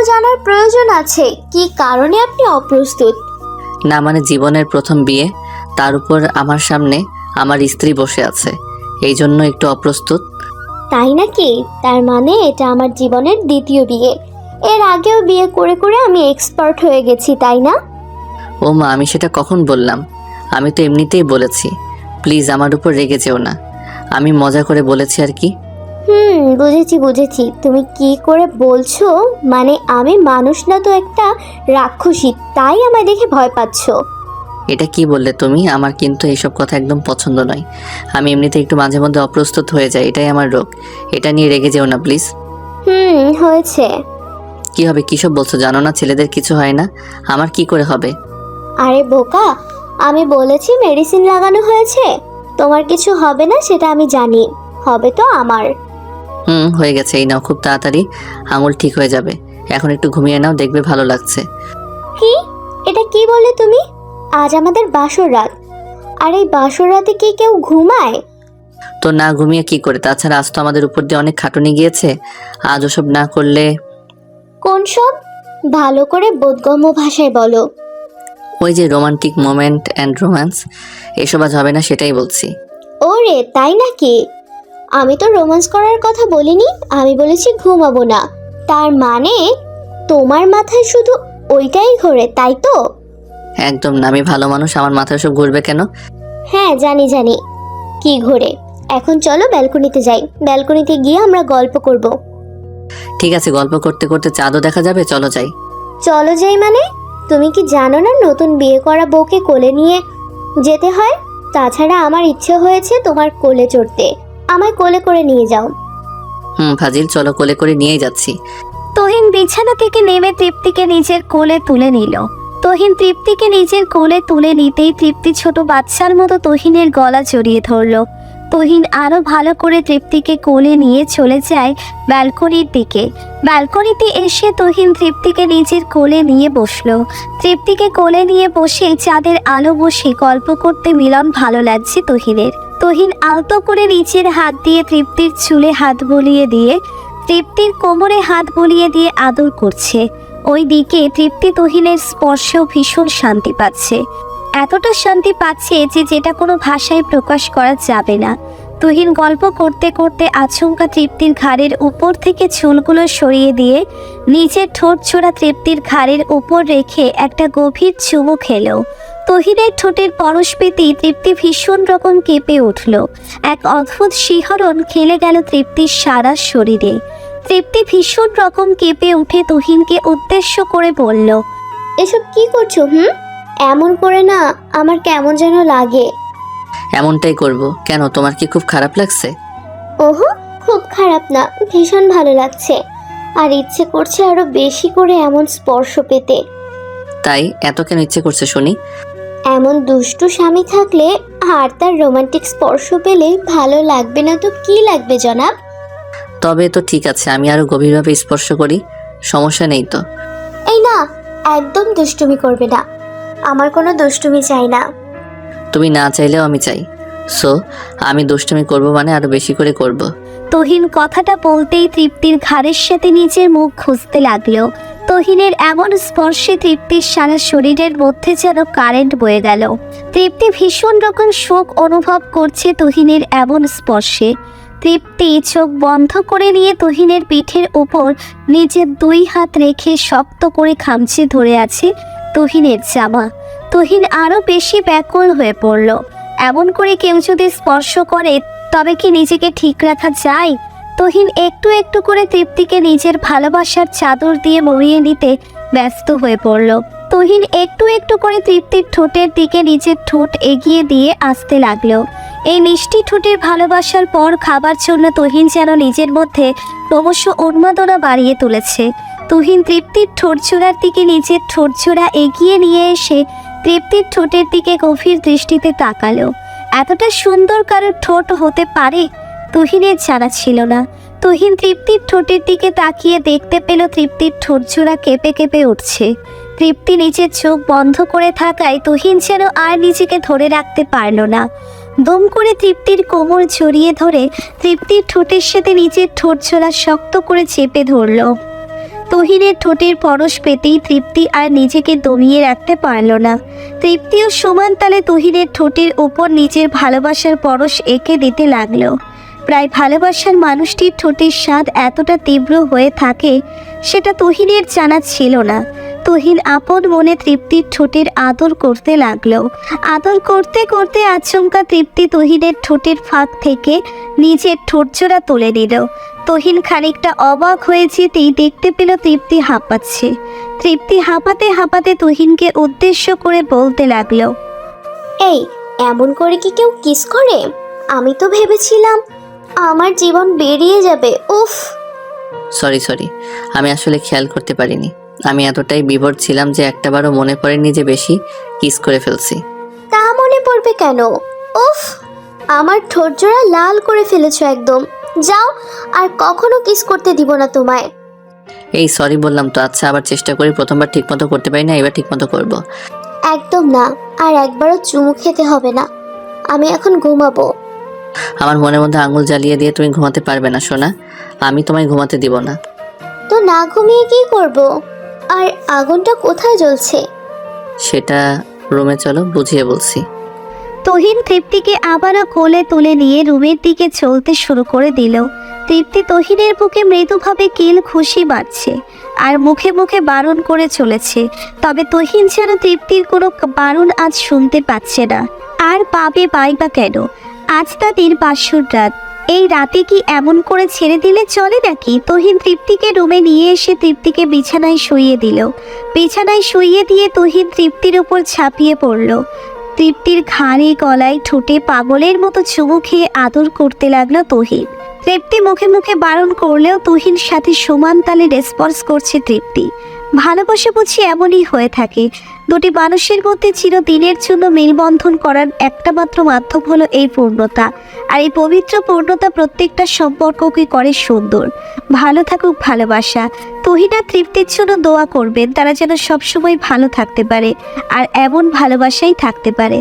জানার প্রয়োজন আছে কি কারণে আপনি অপ্রস্তুত? না মানে জীবনের প্রথম বিয়ে, তার উপর আমার সামনে আমার স্ত্রী বসে আছে, এই জন্য একটু অপ্রস্তুত। তাই নাকি? তার মানে এটা আমার জীবনের দ্বিতীয় বিয়ে। এর আগেও বিয়ে করে করে আমি এক্সপার্ট হয়ে গেছি, তাই না? ও মা, আমি সেটা কখন বললাম? আমি তো এমনিতেই বলেছি, প্লিজ আমার উপর রেগে যেও না। আমি মজা করে বলেছি আর কি। বুঝেছি বুঝেছি, তুমি কি করে বলছো, মানে আমি মানুষ না তো একটা রাক্ষসী, তাই আমায় দেখে ভয় পাচ্ছো। এটা কি বললে তুমি? আমার কিন্তু এইসব কথা একদম পছন্দ নয়। আমি এমনিতে একটু মাঝে মধ্যে অপ্রস্তুত হয়ে যাই, এটাই আমার রোগ। এটা নিয়ে রেগে যেও না প্লিজ। হয়েছে। কি হবে? কিসব বলছো? জানো না ছেলেদের কিছু হয় না, আমার কি করে হবে? আরে বোকা, আমি বলেছি মেডিসিন লাগানো হয়েছে, তোমার কিছু হবে না সেটা আমি জানি, হবে তো আমার। হয়ে গেছে, এই নাও, খুব তাড়াতাড়ি আঙুল ঠিক হয়ে যাবে। এখন একটু ঘুমিয়ে নাও, দেখবে ভালো লাগছে। কি? এটা কি বলে তুমি? আজ আমাদের বাসর রাত, আর এই বাসর রাতে কি কেউ ঘুমায়? তো না ঘুমিয়ে কি করে? তাছাড়া আজ তো আমাদের উপর দিয়ে অনেক খাটুনি গিয়েছে, আজ ওসব না করলে। কোন সব? ভালো করে বোধগম্য ভাষায় বলো। ওই যে রোমান্টিক মোমেন্ট অ্যান্ড রোম্যান্স, এসব আজ হবে না, সেটাই বলছি। ওরে তাই নাকি? আমি তো রোম্যান্স করার কথা বলিনি, আমি বলেছি ঘুমাবো না। তার মানে তোমার মাথায় শুধু ওইটাই ঘোরে, তাই তো? একদম না, আমি ভালো মানুষ, আমার মাথায় সব ঘুরবে কেন? হ্যাঁ জানি জানি কি ঘোরে। এখন চলো ব্যালকনিতে যাই, ব্যালকনিতে গিয়ে আমরা গল্প করব। ঠিক আছে, গল্প করতে করতে চাঁদও দেখা যাবে, চলো যাই। চলো যাই মানে? তুমি কি জানো না নতুন বিয়ে করা বউকে কোলে নিয়ে যেতে হয়? তাছাড়া আমার ইচ্ছে হয়েছে তোমার কোলে চড়তে, আমায় কোলে করে নিয়ে যাও। ফাজিল, চলো, কোলে করে নিয়েই যাচ্ছি। তহিন বিছানা থেকে নেমে তৃপ্তিকে নিজের কোলে তুলে নিল। তহিন তৃপ্তিকে নিজের কোলে তুলে নিতেই তৃপ্তি ছোট বাচ্চার মতো তহিনের গলা জড়িয়ে ধরল। তহিন আরো ভালো করে তৃপ্তিকে কোলে নিয়ে চলে যায় ব্যালকনির দিকে। ব্যালকনিতে এসে তহিন তৃপ্তিকে নিজের কোলে নিয়ে বসলো। তৃপ্তিকে কোলে নিয়ে বসে চাঁদের আলো বসে গল্প করতে মিলন ভালো লাগছে তহিনের। তহিন আলতো করে নিচের হাত দিয়ে তৃপ্তির চুলে হাত বুলিয়ে দিয়ে তৃপ্তির কোমরে হাত বুলিয়ে দিয়ে আদর করছে। ওই দিকে তৃপ্তি তহিনের স্পর্শেও ভীষণ শান্তি পাচ্ছে, এতটা শান্তি পাচ্ছে যে যেটা কোনো ভাষায় প্রকাশ করা যাবে না। তহিন গল্প করতে করতে আচমকা তৃপ্তির ঘাড়ের উপর থেকে চুলগুলো সরিয়ে দিয়ে নিজের ঠোঁট ছোড়া তৃপ্তির ঘাড়ের উপর রেখে একটা গভীর চুমু খেলো। তহিনের ঠোঁটের পরশ পেতেই তৃপ্তি ভীষণ রকম কেঁপে উঠল। এক অদ্ভুত শিহরণ খেলে গেল তৃপ্তির সারা শরীরে। তৃপ্তি ভীষণ রকম কেঁপে উঠে তহিনকে উদ্দেশ্য করে বলল, এসব কি করছো? এমন করে না, আমার কেমন যেন লাগে। এমনটাই করব কেন? তোমার কি খুব খারাপ লাগছে? ওহো, খুব খারাপ না, ভীষণ ভালো লাগছে, আর ইচ্ছে করছে আরো বেশি করে এমন স্পর্শ পেতে। তাই এত কেন ইচ্ছে করছে শুনি? এমন দুষ্টু স্বামী থাকলে আর তার রোমান্টিক স্পর্শ পেলে ভালো লাগবে না তো কি লাগবে জনাব? তবে তো ঠিক আছে, আমি আরো গভীরভাবে স্পর্শ করি, সমস্যা নেই তো। এই না, একদম দুষ্টুমি করবে না, আমার কোনো দুষ্টুমি চাই না। তুমি না চাইলেও আমি চাই, সো আমি দুষ্টুমি করব, মানে আরো বেশি করে করব। তহিন কথাটা বলতেই তৃপ্তির ঘাড়ের সাথে নিজের মুখ খুঁজতে লাগলো। তহিনের এমন স্পর্শে তৃপ্তির সারা শরীরের মধ্যে যেন কারেন্ট বয়ে গেল। তৃপ্তি ভীষণ রকম সুখ অনুভব করছে তহিনের এমন স্পর্শে। তৃপ্তি চোখ বন্ধ করে নিয়ে তহিনের পিঠের উপর নিজের দুই হাত রেখে শক্ত করে খামচে ধরে আছে তহিনের জামা। তহিন আরো বেশি ব্যাকুল হয়ে পড়ল। এমন করে কেউ যদি স্পর্শ করে তবে কি নিজেকে ঠিক রাখা যায়? তহিন একটু একটু করে তৃপ্তিকে নিজের ভালোবাসার চাদর দিয়ে মুড়িয়ে নিতে ব্যস্ত হয়ে পড়ল। তহিন একটু একটু করে তৃপ্তির ঠোঁটের দিকে নিজের ঠোঁট এগিয়ে দিয়ে আসতে লাগলো। এই মিষ্টি ঠোঁটের ভালোবাসার পর খাবার জন্য তহিন যেন নিজের মধ্যে ক্রমশ উন্মাদনা বাড়িয়ে তুলেছে। তহিন তৃপ্তির ঠোঁটজোড়ার দিকে নিজের ঠোঁটজোড়া এগিয়ে নিয়ে এসে তৃপ্তির ঠোঁটের দিকে গভীর দৃষ্টিতে তাকালো। এতটা সুন্দর কারোর ঠোঁট হতে পারে তহিনের জানা ছিল না। তহিন তৃপ্তির ঠোঁটের দিকে তাকিয়ে দেখতে পেল তৃপ্তির ঠোঁটজোড়া কেঁপে কেঁপে উঠছে। তৃপ্তি নিজের চোখ বন্ধ করে থাকায় তহিন যেন আর নিজেকে ধরে রাখতে পারল না। দম করে তৃপ্তির কোমর জড়িয়ে ধরে তৃপ্তির ঠোঁটের সাথে নিজের ঠোঁটজোড়া শক্ত করে চেপে ধরল। তহিনের ঠোঁটের পরশ পেতেই তৃপ্তি আর নিজেকে দমিয়ে রাখতে পারল না। তৃপ্তিও সমান তালে তহিনের ঠোঁটের উপর নিজের ভালোবাসার পরশ এঁকে দিতে লাগলো। প্রায় ভালোবাসার মানুষটির ঠোঁটের স্বাদ এতটা তীব্র হয়ে থাকে সেটা তহিনের জানা ছিল না। তহিন আপন মনে তৃপ্তির ঠোঁটের আদর করতে লাগলো। আদর করতে করতে আচমকা তৃপ্তি তহিনের ঠোঁটের ফাঁক থেকে নিজের ঠোঁটজোড়া তুলে নিল। তহিন খানিকটা অবাক হয়ে যেতেই দেখতে পেল তৃপ্তি হাঁপাচ্ছে। তৃপ্তি হাঁপাতে হাঁপাতে তহিনকে উদ্দেশ্য করে বলতে লাগলো, এই এমন করে কি কেউ কিস করে? আমি তো ভেবেছিলাম আমার জীবন বেরিয়ে যাবে। উফ। সরি, আমি আসলে খেয়াল করতে পারিনি। আমি এতটাই বিভোর ছিলাম যে একটাবারও মনে পড়েনি যে বেশি কিস করে ফেলছি। তা মনে পড়বে কেন? উফ, আমার ঠোঁট জোড়া লাল করে ফেলেছো একদম। যাও, আর কখনো কিস করতে দিব না তোমায়। এই সরি বললাম তো। আচ্ছা, আবার চেষ্টা করি। প্রথমবার ঠিকমতো করতে পারি না, এবার ঠিকমতো করব। একদম না, আর একবারও চুমু খেতে হবে না। আমি এখন ঘুমাবো। আমার মনের মধ্যে আঙুল জ্বালিয়ে দিয়ে তুমি ঘুমাতে পারবে না সোনা। আমি তোমায় ঘুমাতে দিব না। তো না ঘুমিয়ে কি করব? আর আগুনটা কোথায় জ্বলছে? সেটা রুমে চলো, বুঝিয়ে বলছি। তহিন তৃপ্তিকে আবারও কোলে তুলে নিয়ে রুমের দিকে চলতে শুরু করে দিল। তৃপ্তি তহিনের বুকে মৃদুভাবে কিল খুশি বাড়ছে আর মুখে মুখে বারণ করে চলেছে। তবে তহিন যেন তৃপ্তির কোনো বারণ আজ শুনতে পাচ্ছে না। আর পাবে বা কেন? আজ তাদের বাসর রাত। এই রাতে কি এমন করে ছেড়ে দিলে চলে নাকি? তহিন তৃপ্তিকে রুমে নিয়ে এসে তৃপ্তিকে বিছানায় শুইয়ে দিল। বিছানায় শুইয়ে দিয়ে তহিন তৃপ্তির উপর ঝাঁপিয়ে পড়ল। তৃপ্তির ঘাড়ে গলায় ঠোঁটে পাগলের মতো চুমু খেয়ে আদর করতে লাগলো তহিন। তৃপ্তি মুখে মুখে বারণ করলেও তহিন সাথে সমান তালে রেসপন্স করছে তৃপ্তি। ভালোবাসা বুঝি এমনই হয়ে থাকে। দুটি মানুষের মধ্যে চিরদিনের জন্য মেলবন্ধন করার একটা মাত্র মাধ্যম হলো এই পূর্ণতা। আর এই পবিত্র পূর্ণতা প্রত্যেকটা সম্পর্ককে করে সুন্দর। ভালো থাকুক ভালোবাসা। তহিন আর তৃপ্তির জন্য দোয়া করবেন তারা যেন সবসময় ভালো থাকতে পারে আর এমন ভালোবাসাই থাকতে পারে।